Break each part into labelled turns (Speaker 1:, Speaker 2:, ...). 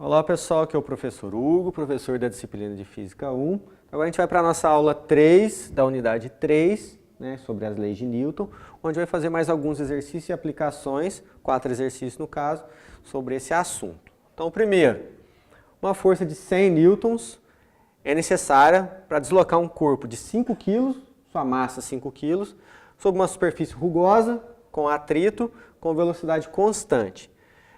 Speaker 1: Olá pessoal, aqui é o professor Hugo, professor da disciplina de Física 1. Agora a gente vai para a nossa aula 3 da unidade 3, sobre as leis de Newton, onde vai fazer mais alguns exercícios e aplicações, 4 exercícios no caso, sobre esse assunto. Então, primeiro, uma força de 100 newtons é necessária para deslocar um corpo de 5 kg, sua massa 5 kg, sobre uma superfície rugosa, com atrito, com velocidade constante.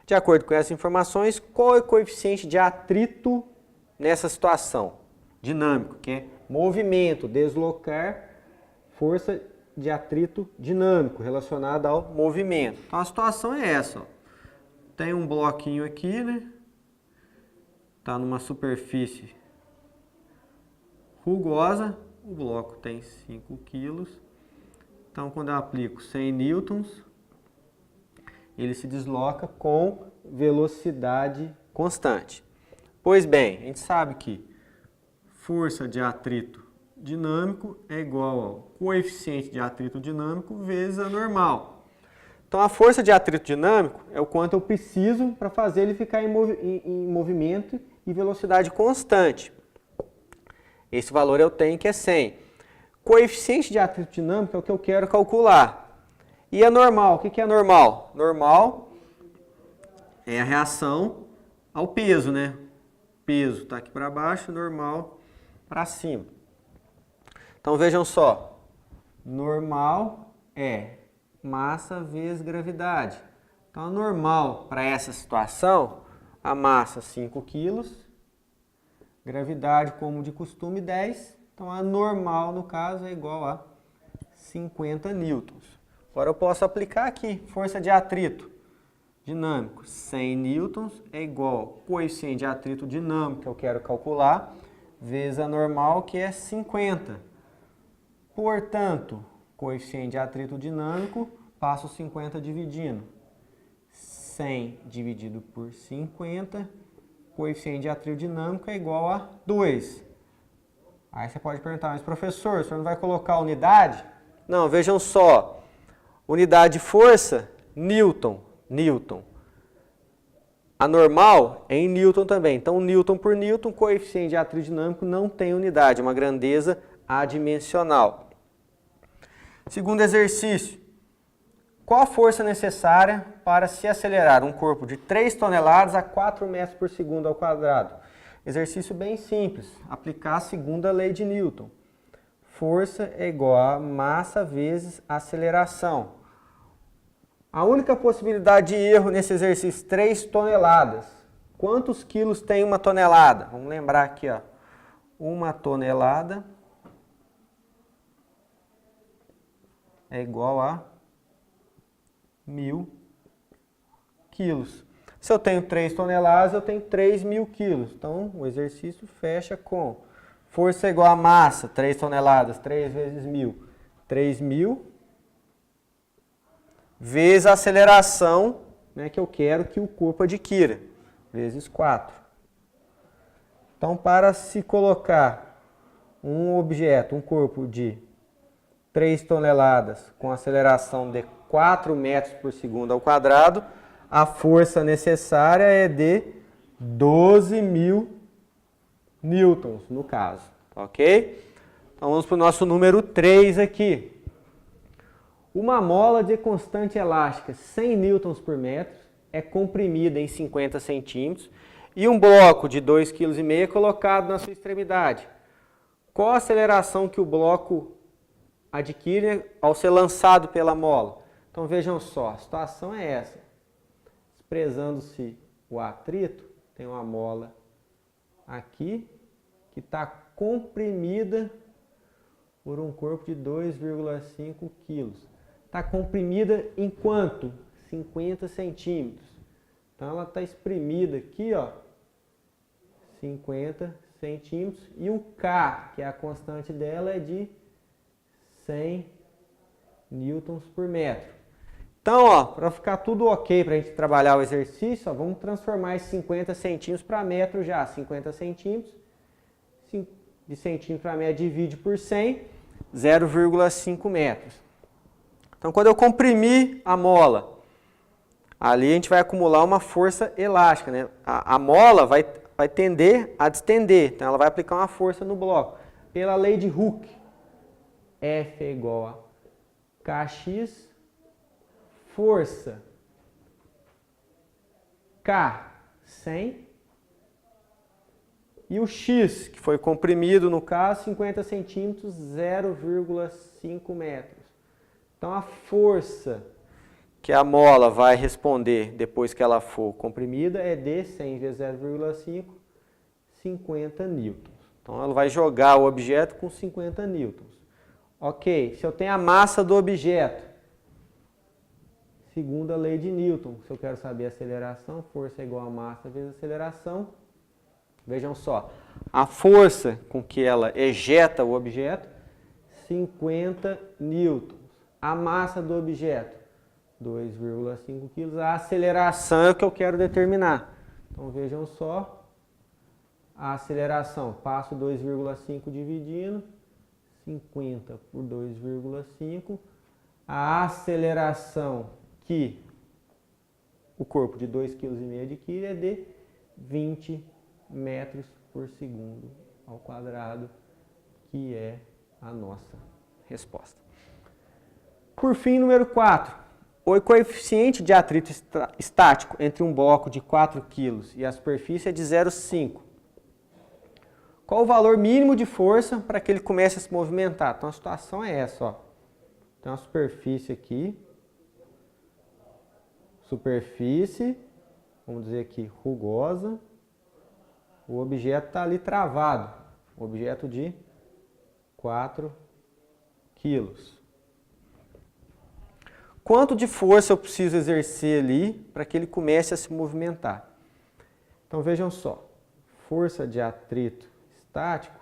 Speaker 1: De acordo com essas informações, qual é o coeficiente de atrito nessa situação? Dinâmico, que é movimento, deslocar, força de atrito dinâmico, relacionada ao movimento. Então a situação é essa. Ó. Tem um bloquinho aqui, Está numa superfície rugosa, o bloco tem 5 kg. Então quando eu aplico 100 newtons, ele se desloca com velocidade constante. Pois bem, a gente sabe que força de atrito dinâmico é igual ao coeficiente de atrito dinâmico vezes a normal. Então a força de atrito dinâmico é o quanto eu preciso para fazer ele ficar em movimento e velocidade constante. Esse valor eu tenho que é 100. Coeficiente de atrito dinâmico é o que eu quero calcular. E a normal, o que é normal? Normal é a reação ao peso, Peso está aqui para baixo, normal para cima. Então vejam só, normal é massa vezes gravidade. Então a normal para essa situação, a massa 5 kg, gravidade como de costume 10, então a normal no caso é igual a 50 newtons. Agora eu posso aplicar aqui, força de atrito dinâmico, 100 newtons é igual ao coeficiente de atrito dinâmico que eu quero calcular, vezes a normal que é 50. Portanto, coeficiente de atrito dinâmico, passo 50 dividindo. 100 dividido por 50, coeficiente de atrito dinâmico é igual a 2. Aí você pode perguntar, mas professor, o senhor não vai colocar a unidade? Não, vejam só. Unidade de força, Newton. A normal é em Newton também. Então, Newton por Newton, coeficiente de atrito dinâmico não tem unidade, é uma grandeza adimensional. Segundo exercício. Qual a força necessária para se acelerar um corpo de 3 toneladas a 4 metros por segundo ao quadrado? Exercício bem simples. Aplicar a segunda lei de Newton. Força é igual a massa vezes aceleração. A única possibilidade de erro nesse exercício, 3 toneladas. Quantos quilos tem uma tonelada? Vamos lembrar aqui, ó. Uma tonelada é igual a 1.000 quilos. Se eu tenho 3 toneladas, eu tenho 3.000 quilos. Então, o exercício fecha com força é igual a massa, 3 toneladas, 3 vezes 1.000. 3.000 vezes a aceleração que eu quero que o corpo adquira, vezes 4. Então, para se colocar um objeto, um corpo de 3 toneladas com aceleração de 4 metros por segundo ao quadrado, a força necessária é de 12.000 newtons, no caso. Ok? Então, vamos para o nosso número 3 aqui. Uma mola de constante elástica 100 newtons por metro é comprimida em 50 centímetros e um bloco de 2,5 kg é colocado na sua extremidade. Qual a aceleração que o bloco adquire ao ser lançado pela mola? Então vejam só, a situação é essa. Desprezando-se o atrito, tem uma mola aqui que está comprimida por um corpo de 2,5 kg. Está comprimida em quanto? 50 centímetros. Então ela está espremida aqui, 50 centímetros. E o K, que é a constante dela, é de 100 newtons por metro. Então, para ficar tudo ok para a gente trabalhar o exercício, vamos transformar esses 50 centímetros para metro já. 50 centímetros, de centímetro para metro divide por 100, 0,5 metros. Então, quando eu comprimir a mola ali a gente vai acumular uma força elástica, né? A mola vai tender a distender, então ela vai aplicar uma força no bloco. Pela lei de Hooke, F é igual a Kx, força K, 100, e o X, que foi comprimido no caso, 50 centímetros, 0,5 metros. Então a força que a mola vai responder depois que ela for comprimida é de 100 vezes 0,5, 50 newtons. Então ela vai jogar o objeto com 50 newtons. Ok, se eu tenho a massa do objeto, segundo a lei de Newton, se eu quero saber a aceleração, força é igual a massa vezes aceleração. Vejam só, a força com que ela ejeta o objeto, 50 newtons. A massa do objeto, 2,5 kg. A aceleração é o que eu quero determinar. Então vejam só, a aceleração, passo 2,5 dividindo, 50 por 2,5. A aceleração que o corpo de 2,5 kg adquire é de 20 metros por segundo ao quadrado, que é a nossa resposta. Por fim, número 4. O coeficiente de atrito estático entre um bloco de 4 kg e a superfície é de 0,5. Qual o valor mínimo de força para que ele comece a se movimentar? Então a situação é essa, ó. Tem uma superfície aqui. Superfície, vamos dizer aqui, rugosa. O objeto está ali travado. Objeto de 4 quilos. Quanto de força eu preciso exercer ali para que ele comece a se movimentar? Então vejam só. Força de atrito estático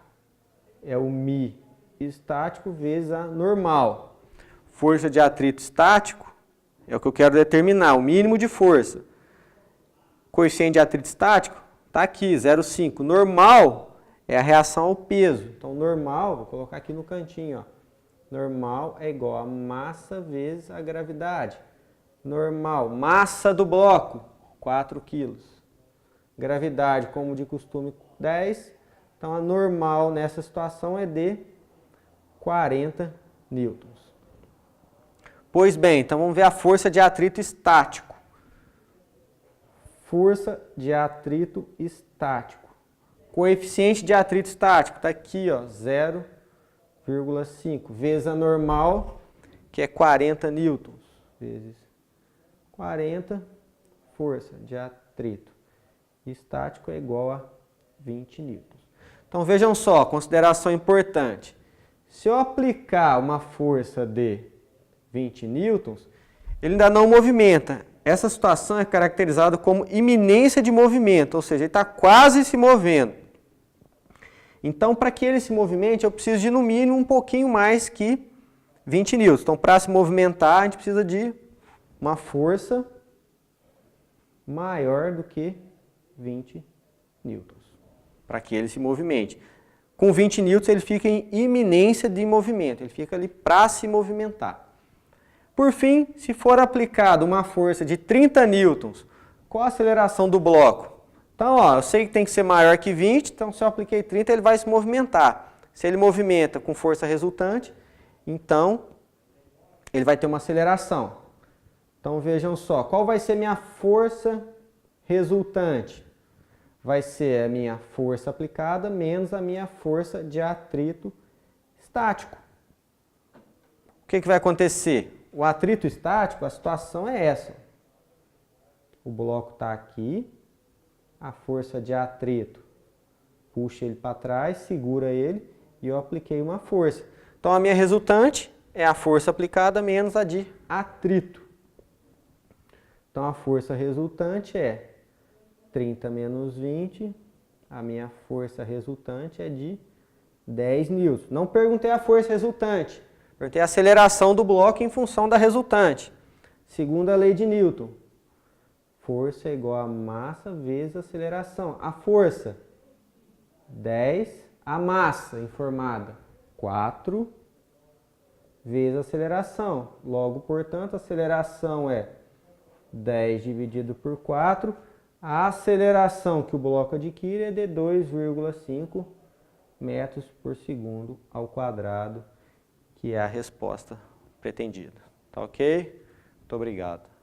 Speaker 1: é o μ estático vezes a normal. Força de atrito estático é o que eu quero determinar, o mínimo de força. Coeficiente de atrito estático está aqui, 0,5. Normal é a reação ao peso. Então, normal, vou colocar aqui no cantinho, ó. Normal é igual a massa vezes a gravidade. Normal, massa do bloco, 4 quilos. Gravidade, como de costume, 10. Então, a normal nessa situação é de 40 newtons. Pois bem, então vamos ver a força de atrito estático. Força de atrito estático. Coeficiente de atrito estático está aqui, ó, 0,5 vezes a normal, que é 40 newtons, vezes 40, força de atrito estático é igual a 20 newtons. Então vejam só, consideração importante. Se eu aplicar uma força de 20 newtons, ele ainda não movimenta. Essa situação é caracterizada como iminência de movimento, ou seja, ele está quase se movendo. Então, para que ele se movimente, eu preciso de, no mínimo, um pouquinho mais que 20 newtons. Então, para se movimentar, a gente precisa de uma força maior do que 20 newtons, para que ele se movimente. Com 20 newtons, ele fica em iminência de movimento, ele fica ali para se movimentar. Por fim, se for aplicada uma força de 30 newtons, qual a aceleração do bloco? Então, ó, eu sei que tem que ser maior que 20, então se eu apliquei 30, ele vai se movimentar. Se ele movimenta com força resultante, então ele vai ter uma aceleração. Então vejam só, qual vai ser minha força resultante? Vai ser a minha força aplicada menos a minha força de atrito estático. O que vai acontecer? O atrito estático, a situação é essa. O bloco está aqui, a força de atrito puxa ele para trás, segura ele e eu apliquei uma força. Então a minha resultante é a força aplicada menos a de atrito. Então a força resultante é 30 menos 20, a minha força resultante é de 10 newtons. Não perguntei a força resultante. Perguntei a aceleração do bloco em função da resultante. Segundo a lei de Newton, força é igual a massa vezes a aceleração. A força, 10. A massa informada, 4 vezes a aceleração. Logo, portanto, a aceleração é 10 dividido por 4. A aceleração que o bloco adquire é de 2,5 metros por segundo ao quadrado, que é a resposta pretendida. Tá ok? Muito obrigado.